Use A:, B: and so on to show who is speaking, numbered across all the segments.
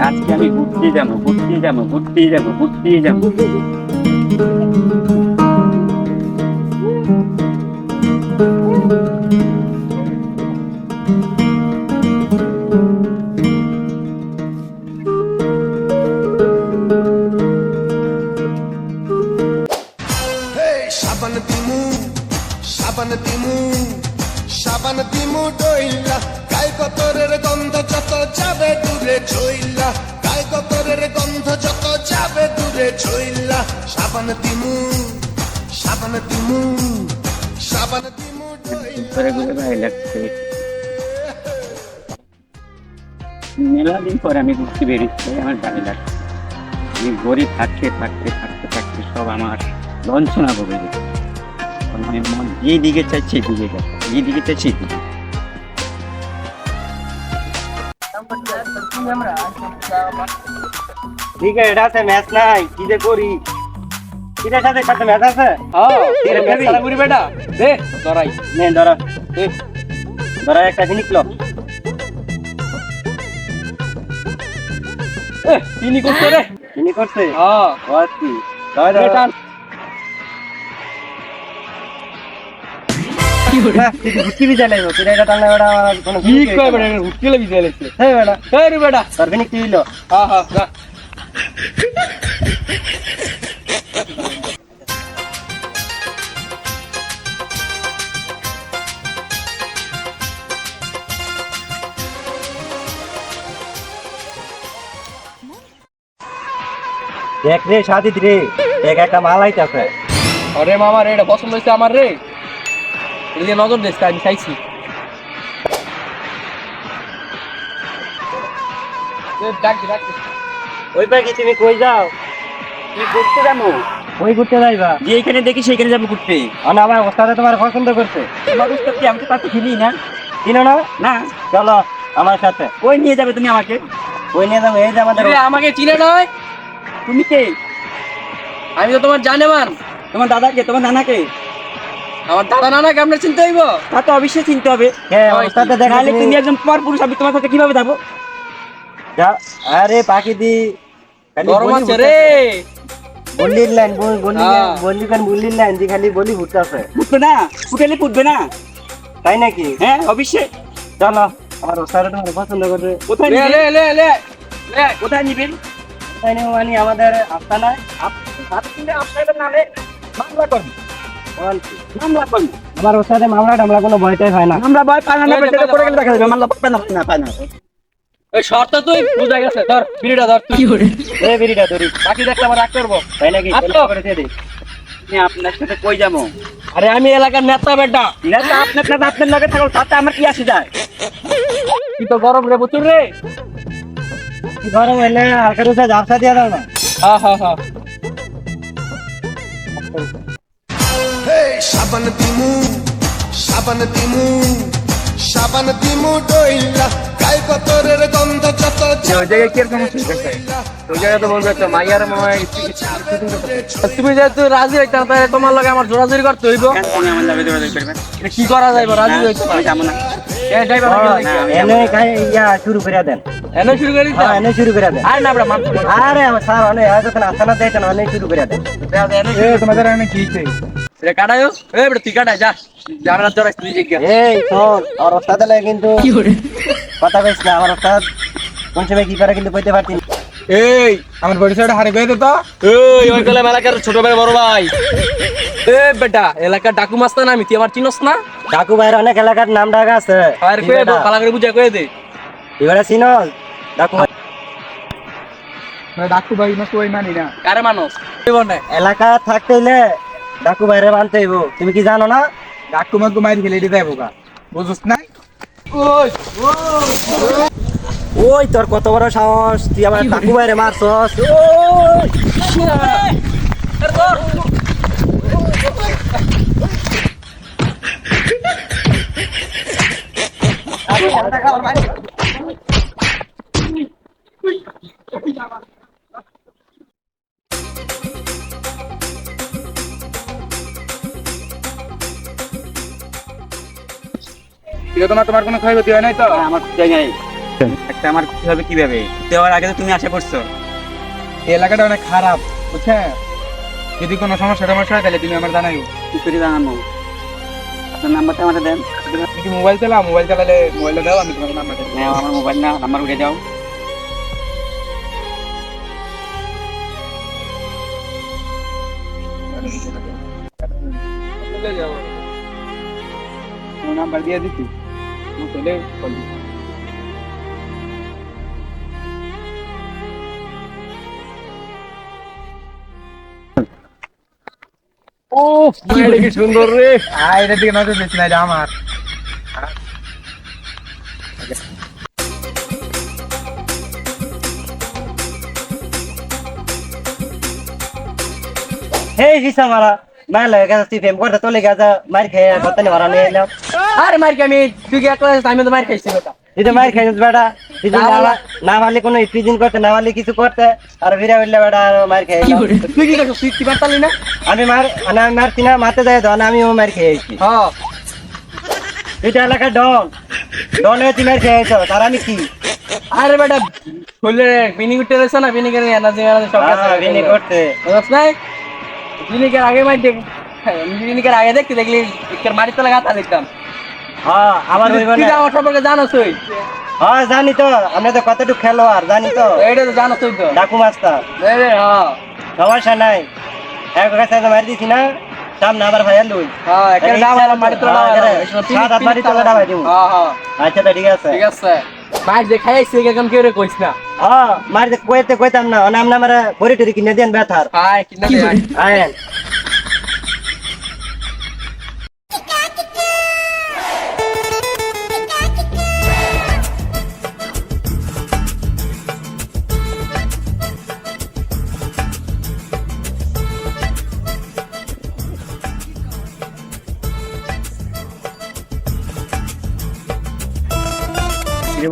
A: আজকে আমি ঘুরতে যাবো, ঘুরতে যাবো, ঘুরতে যাবো, ঘুরতে যাবো।
B: সাবান দিমু সাবান দিমু সাবান দিমু ডইলা গায়ে কতরের গন্ধ যত যাবে দূরে ছইলা গায়ে কতরের গন্ধ যত যাবে দূরে ছইলা সাবান দিমু সাবান দিমু সাবান দিমু
A: ঘুরে ঘুরে ভাই লাগছে। মেলা দিন পরে আমি ঘুরতে বেরিয়েছি, আমার ভালো লাগছে। আমি গরিব থাকতে থাকতে থাকতে থাকতে সব আমার লঞ্চনা ভরে গেছে। আমি মন যেদিকে চাইছি দিকে যাচ্ছে, যেদিকে চাইছি দিকে। ঠিক আছে, এটা আছে ম্যাচ নাই, কি যে করি? কিটার সাথে সাথে ম্যাচ আছে?
C: বেটা দে ধরাই
A: নে ধরা, ধরা একটা জিনিস লো।
C: চিনি করছে রে
A: চিনি করছে?
C: হ্যাঁ
A: ওয়াস কি? ধর ধর।
C: কি করে
A: হুটকি বিজা লাগবে, তুই এটা টানলে বেটা আমার কোনো
C: কি কয় বেটা হুটকেলে বিজে লাগছে
A: হ্যাঁ বেটা,
C: এই রে বেটা
A: তোর ফিনিক কি হইলো?
C: হ্যাঁ হ্যাঁ যা
A: দেখ রে সাথী রে, দেখ একটা মাল আইতাছে।
C: আরে মামা রে এটা পছন্দ হয়েছে আমার রে এদিকে নজর দিস আমি চাইছি
A: ওই পাখি তুমি কই যাও? কি ঘুরতে যাবো? ওই ঘুরতে যাইবা? যেখানে দেখি সেখানে যাবো ঘুরতে। না আমার ওস্তাদে তোমার পছন্দ করছে। তোমার উস্তাদ কি? আমি তো তাকে চিনি না। চিনো না? না। চলো আমার সাথে। কই নিয়ে যাবে তুমি আমাকে? কই নিয়ে যাবো? এই যে আমাদের।
C: আমাকে চিনে নয়
A: তুমি কে?
C: আমি তো তোমার জানেমান
A: তোমার দাদাকে? তোমার নানাকে?
C: আমার দাদা নানাকে আপনার চিনতে হইব
A: তা তো অবশ্যই চিনতে হবে। হ্যাঁ ওস্তাদে দেখালে তুমি একজন পর পুরুষ, আমি তোমার সাথে কিভাবে যাবো? যা। আরে পাখি দি
C: গরম আছে রে
A: বললির লাইন বললি কেন বললির লাইন যে খালি বলি ফুটতে আছে, ফুটবে না? ফুটেলে ফুটবে না, তাই নাকি? হ্যাঁ অবশ্যই। চলো আমার ওস্তাদে তোমার পছন্দ করবে। কোথায়
C: লে
A: নিবে?
C: লে লে লে লে
A: কোথায় নিবেন? কোথায় নেব মানে আমাদের আস্তানায়। আপনাদের নামে মামলা করবো, মামলা করবো। আমার ওস্তাদে মামলা টামলা কোনো ভয়টাই হয় না। আমরা ভয় পাই না, পড়ে গেলে দেখা যাবে। মামলা পায় না, পায় না।
C: ওই শর্ত তুই বুঝা গেছে ধর বিড়িটা ধর তুই
A: এই বিড়িটা ধরি,
C: বাকি দেখলে আমার রাগ করবো
A: তাই নাকি?
C: আচ্ছা।
A: করে দিয়ে দিই। আপনার সাথে কই যাবো?
C: আরে আমি এলাকার নেতা বেটা
A: নেতা আপনার নেতা, আপনার লগে থাকো, তাতে আমার কি আসে যায়?
C: তুই তো গরম রে প্রচুর রে
A: কি গরম হইলে হালকা রুচা ঝাপসা দিয়ে দাও না।
C: হ্যাঁ হ্যাঁ হ্যাঁ
B: সাবান দিমু সাবান দিমু সাবান দিমু ডইলা গায়ে কতরের গন্ধ যত
C: ওই জায়গায় কি রকম ওই জায়গায় তো বলবে একটা মাইয়ার মামাই তুমি যেহেতু রাজি হইতে না তোমার লগে আমার জোরাজুরি করতে হইব
A: তুমি আমার লগে যোগাযোগ করবেন।
C: কি করা যাইব রাজি হইতে
A: আমি যাবো না।
C: এনে
A: এনে খাই ইয়া শুরু করে দেন।
C: শুরু করি
A: হ্যাঁ এনে শুরু করে দেন।
C: আর না আমরা মানতে
A: আরে আমার স্যার অনেক যখন আসানা দেয় তখন অনেক শুরু করে দেন।
C: তোমাদের আমি কি চাই রে কাটায়ো এ বড় তুই কাটাই যা আমরা জোরাই তুই জিজ্ঞাসা
A: এই শোন, আমার ওস্তাদ লাগে কিন্তু কথা কইস না। আমার ওস্তাদ কোন সময় কি করে কিন্তু কইতে পারতি না।
C: এই আমার পরিচয়টা হারে কই দে তো এই ওই কলে এলাকার ছোট ভাই বড় ভাই এ বেটা এলাকার ডাকু মাস্তান আমি তুই আমার চিনস না
A: ডাকু ভাইয়ের অনেক এলাকার নাম ডাক আছে।
C: আর কই দে ভালো করে বুঝা কই দে
A: এবারে চিনস ডাকু ভাই?
C: ডাকু ভাই না কই মানি না কারে মানুষ তুই বনে
A: এলাকা থাকতে হইলে ডাকু ভাইরে মানতে হইব। তুমি কি জানো না?
C: ডাকু মাকু মারি খেলে দিতে যাইবো গা বুঝছ না ওই
A: ওই তোর কত বড় সাহস, তুই আমার ডাকু ভাইরে মারছস?
C: তোমার কোনো ক্ষয়ক্ষতি হয় নাই তো?
A: আমার জায়গায় একটা আমার কি হবে কিভাবে দেওয়ার আগে তো তুমি আশা করছো।
C: এই এলাকাটা অনেক খারাপ বুঝছেন, যদি কোনো সমস্যা টমস্যা হয় তাহলে তুমি আমার জানাইও।
A: কি করে জানাবো? আপনার নাম্বারটা আমাকে দেন।
C: তুমি কি মোবাইল চালাও? মোবাইল চালালে মোবাইলটা দাও, আমি তোমার নাম্বার দেবো।
A: নাও আমার মোবাইল না, নাম্বার উঠে যাও।
C: নাম্বার দিয়ে দিচ্ছি, চলে কল দিচ্ছি। ও এটা কি সুন্দর রে! এটা দিকে নজর দিচ্ছি না, এটা আমার।
A: হেই হিসা মারা মার লাগে গেছে তুই ফেম করতে চলে গেছে মার খেয়ে করতে নি মারা নিয়ে এলাম।
C: আরে মার আমি তুই কি একলা আমি তো মার খাইছি বেটা।
A: তুই তো মার খাইছিস বেটা, তুই যদি না পারলে কোনো স্পিজিং করতে না পারলে কিছু করতে আর ফিরে বললে বেটা আর মার খেয়ে এলাম।
C: তুই কি করছিস? তুই কি পারতালি না?
A: আমি মারছি না, মারতে যাই তো আমিও মার খেয়েছি।
C: হ্যাঁ
A: তুই তো এলাকার ডন, ডন হয়ে তুই মার খেয়েছ তার আমি কি?
C: আরে বেটা বললে বিনি করতে রয়েছে না, বিনি করে এনার্জি সব আছে
A: বিনি করতে
C: বুঝছ নাই? বিনিকের আগে মার দেখ, বিনিকের আগে দেখতে দেখলি এর মাটির তলা গাতা দেখতাম।
A: হ্যাঁ আমার
C: তুই তো আমার সম্পর্কে জানোস তুই।
A: হ্যাঁ জানি তো, আমরা তো কতটুকু খেলোয়াড় জানি তো,
C: এইটা তো জানোস তুই তো।
A: ডাকু মাস্টার।
C: হ্যাঁ
A: সমস্যা নাই, এক কাছে তো মারি দিছি না, সামনে আবার ভাইয়া লুই।
C: হ্যাঁ এখানে দাও আর মাটির তলা
A: সাত আট মারি তোলা ডাবাই দিব।
C: হ্যাঁ হ্যাঁ
A: আচ্ছা তো ঠিক আছে।
C: ঠিক আছে। মাছ যে খাইছি এরকম কেউ কইস না।
A: হ্যাঁ মারি কইতাম না, নাম আমরা বড়ি টরি কিনে দেন ব্যথার।
C: আয় কিনা দে
A: আয়েন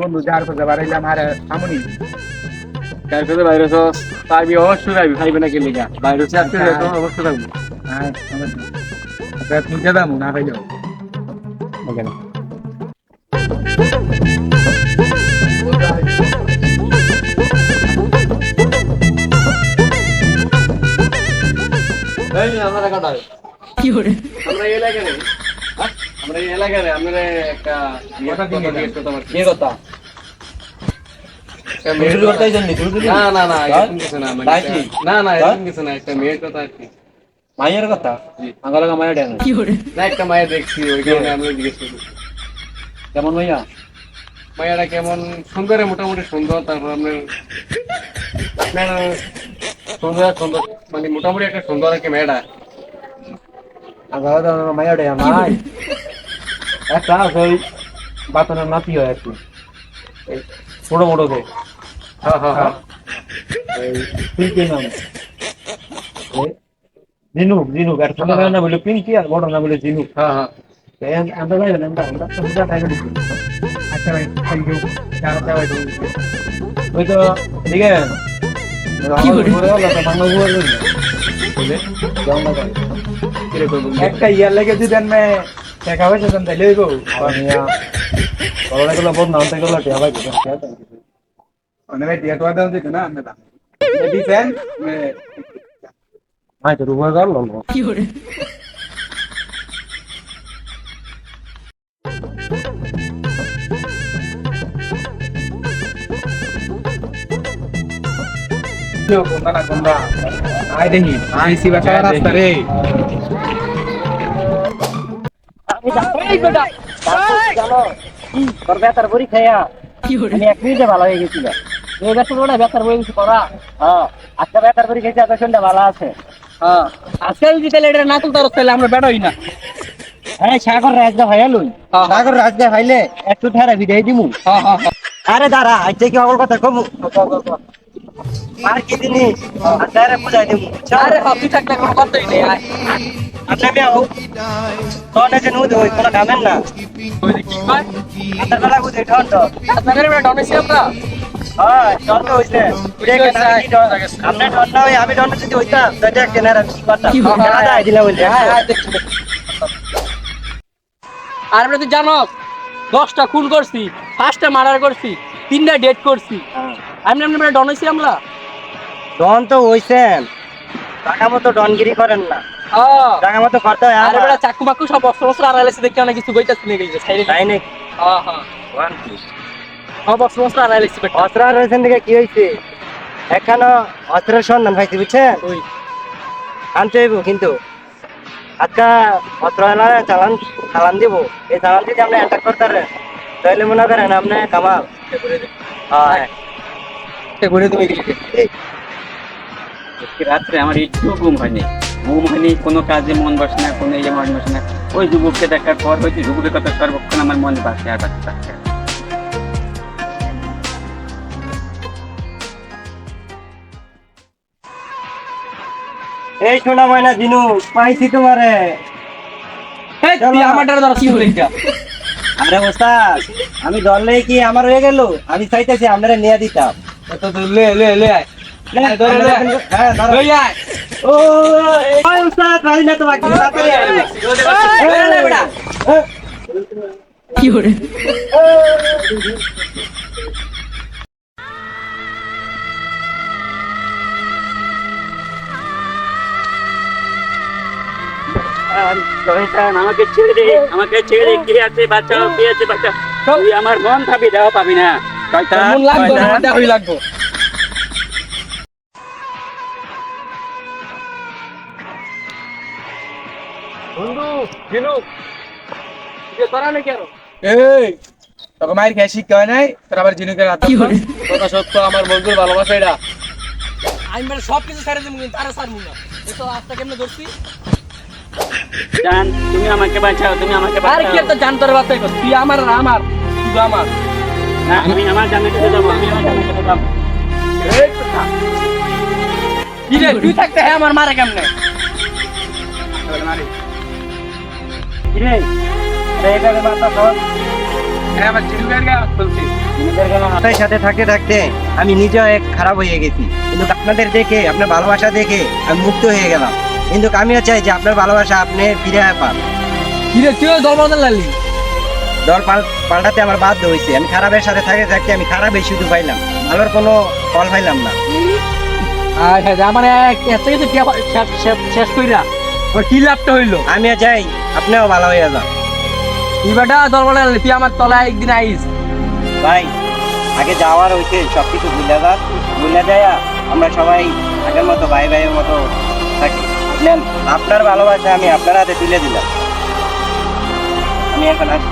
C: বন্ধু যার কথা বাড়াইলাম আর সামনি যার কথা ভাইরাস পাবি অবশ্যই পাবি, খাইবে না কেলে গা ভাইরাস আসতে তো অবশ্যই থাকবো। হ্যাঁ আমরা তুমি দাম না পাইলেও ওকে না। এই আমরা কাটা কি করে আমরা এলাকায় নেই, আমরা এই এলাকায় আমরা একটা কি কথা না না না এরকম কিছু না, মানে না না এরকম কিছু না, একটা মেয়ের কথা আর কি।
A: মায়ের কথা আমার লাগা মায়ের ডানা
C: না একটা মায়ের দেখছি ওই কারণে আমরা জিজ্ঞেস করি
A: কেমন ভাইয়া?
C: মায়েরা কেমন সুন্দর, মোটামুটি সুন্দর, তারপর আপনার সুন্দর সুন্দর মানে মোটামুটি একটা সুন্দর আর কি মেয়েটা।
A: আমার মায়ের ডানা নাই একটা ওই বাতনের নাতি হয় আর কি, ছোট মোটো কে।
C: হ্যাঁ হ্যাঁ হ্যাঁ
A: তুই কি নাম? জিনুক জিনুক আর ছোট না বলে পিঙ্কি আর বড় না বলে জিনুক।
C: হ্যাঁ হ্যাঁ
A: আমরা যাই না, আমরা তো সুবিধা টাকা দিচ্ছি।
C: আচ্ছা ভাই থ্যাংক ইউ।
A: ওই তো ঠিক আছে
C: একটা ইয়ার লেগে যদি আমি টাকা পয়সা দেন তাহলে হইব। অনেক ভাই দিয়ে তো দাও দিতে না আমরা দিছেন আয় দেখি আইসি বাসা রাস্তা রে।
A: তোর বেতার বড়ি খাইয়া আমি এক মিনিটে ভালো হয়ে গেছিল। এই বেতন ওটা বেতার বই কিছু করা। হ্যাঁ আজকে বেতার বড়ি খেয়েছি, এত সন্ধ্যা ভালো আছে।
C: হ্যাঁ আজকে যদি তাহলে এটা না তুলতে তাহলে আমরা বেড়াই না।
A: হ্যাঁ সাগর রাজদা ভাইয়া লই, সাগর রাজদা ভাইলে একটু ঠেরা ভিড়াই দিমু।
C: হ্যাঁ হ্যাঁ
A: আরে দাঁড়া আজকে কি অগল কথা কমু আর কি জিনিস আরে বুঝাই দিমু।
C: আরে তুই থাকলে কোনো কথাই নেই।
A: আচ্ছা আমি আও তোনে যে নুদ হই কোন কামেন না
C: ওই কি কয়
A: আতার বেলা বুঝে ঠন তো
C: আপনাদের বেড়া ডনেছি আমরা।
A: হ্যাঁ ঠন তো হইছে আপনি ঠন না হই আমি ঠন যদি হইতাম তাহলে এক কেনারা কি করতাম দাদা দিলা বলতে।
C: আর আমরা তুই জানো
D: 10টা খুন করছি, 5টা মার্ডার করছি, 3টা ডেট করছি। আমি আমরা ডন হইছি আমরা।
A: ডন তো হইছেন, টাকা মতো ডনগিরি করেন না, টাকা মতো করতে হয়।
D: আরে বেটা চাকু মাকু সব অস্ত্র আড়াইছে দেখে অনেক কিছু কইতাছ নিয়ে গেছে সাইডে।
A: তাই নাকি?
D: হ্যাঁ হ্যাঁ, সব অস্ত্র আড়াইছে বেটা।
A: অস্ত্র রয়েছেন দিকে কি হয়েছে? এখানে অস্ত্রের সন্ধান পাইছি বুঝছেন,
D: ওই
A: আনতে হইব কিন্তু আজকা অস্ত্র চালান চালান দিব। এই চালান যদি আপনি অ্যাটাক করতে পারেন তাহলে মনে করেন আপনি কামাল। হ্যাঁ
D: ঘুরে তুমি গেলি।
E: রাত্রে আমার একটু ঘুম হয়নি, কোনো কাজে মন বসে না, কোনো ইয়ে মন বসে না। ওই যুবককে দেখার পর হয়তো যুবকের কথা সর্বক্ষণ আমার মনে বাসে আর বাসে।
A: এই শোনা ময়না জিনু পাইছি তোমারে।
D: এই তুই আমার দ্বারা ধর কি হলো এটা?
A: আরে ওস্তাদ, আমি ধরলেই কি আমার হয়ে গেল? আমি চাইতেছি আপনারা নিয়ে দিতাম।
D: তো লে লে লে আয়। ধরে লে।
A: হ্যাঁ ধরো।
D: লই আয়।
A: ও এই ওস্তাদ রাজি না তো বাকি তাড়াতাড়ি আয়।
D: লে বেটা।
E: শয়তান, আমাকে ছেড়ে দে, আমাকে ছেড়ে দে। কে আছে বাঁচাও, কে আছে বাঁচাও। তুই আমার মন খাবি, দেওয়া পাবি না। শয়তান,
D: মন লাগবে,
E: শয়তান।
D: মনটা হই লাগবে। বন্ধু জিনু যে তোরা নাকি আরো
C: এই তোকে মায়ের খেয়ে শিক্ষা হয় নাই, তোর আবার জিনুকে রাত কথা সত্য, আমার বন্ধুর ভালোবাসা এটা।
D: আমি মানে সব কিছু ছেড়ে দেবো কিন্তু তারা ছাড়বো না। এই তো আজটা কেমনে ধরছি?
E: জান, তুমি আমাকে বাঁচাও, তুমি আমাকে
D: আর কি
E: বাঁচাও।
D: একটা জানতার বাচ্চাই কর, তুই আমার আর আমার শুধু আমার।
E: না, আমি আমার জানের কাছে যাবো, আমি আমার জানের কাছে যাবো। এই তো থাম।
D: কি রে তুই থাকতে হ্যাঁ আমার মারে কেমনে?
A: কি রে? আরে এখানে মাথা ধর।
C: হ্যাঁ আমার জিনুকের গায়ে হাত তুলছি।
A: নিজেদের কোনো হাতের সাথে থাকতে থাকতে আমি নিজেও এক খারাপ হয়ে গেছি, কিন্তু আপনাদের দেখে, আপনার ভালোবাসা দেখে আমি মুক্ত হয়ে গেলাম। কিন্তু আমিও চাই যে আপনার ভালোবাসা আপনি ফিরে পান।
D: কি রে তুই দল বদল লাগলি?
A: দল পাল্টাতে আমার বাধ্য হয়েছে। আমি খারাপের সাথে থাকতে থাকতে আমি খারাপই শুধু পাইলাম, ভালোর কোনো ফল পাইলাম না।
D: আর হ্যাঁ আমার এত কিছু শেষ কইরা ওর কি লাভটা হইলো?
A: আমিও চাই আপনিও ভালো হয়ে যান।
D: তুই বেটা দল বদল লাগলি, তুই আমার তলায় একদিন আইস।
A: ভাই আগে যাওয়ার হয়েছে, সবকিছু ভুলে যান, ভুলে যায় আমরা সবাই আগের মতো ভাই ভাইয়ের মতো থাকি। নেন, আপনার ভালোবাসা আমি আপনার হাতে তুলে দিলাম। আমি এখন আসি।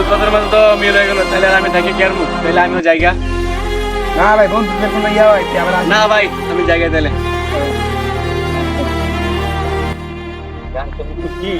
C: তোদের মধ্যে তো মিল হয়ে গেল, তাহলে আর আমি থাকি কি আর মুখ, তাহলে আমিও জায়গা। না ভাই বন্ধুদের কোনো ইয়া হয় না ভাই, আমি জায়গায় তাহলে
E: জান, তুমি কি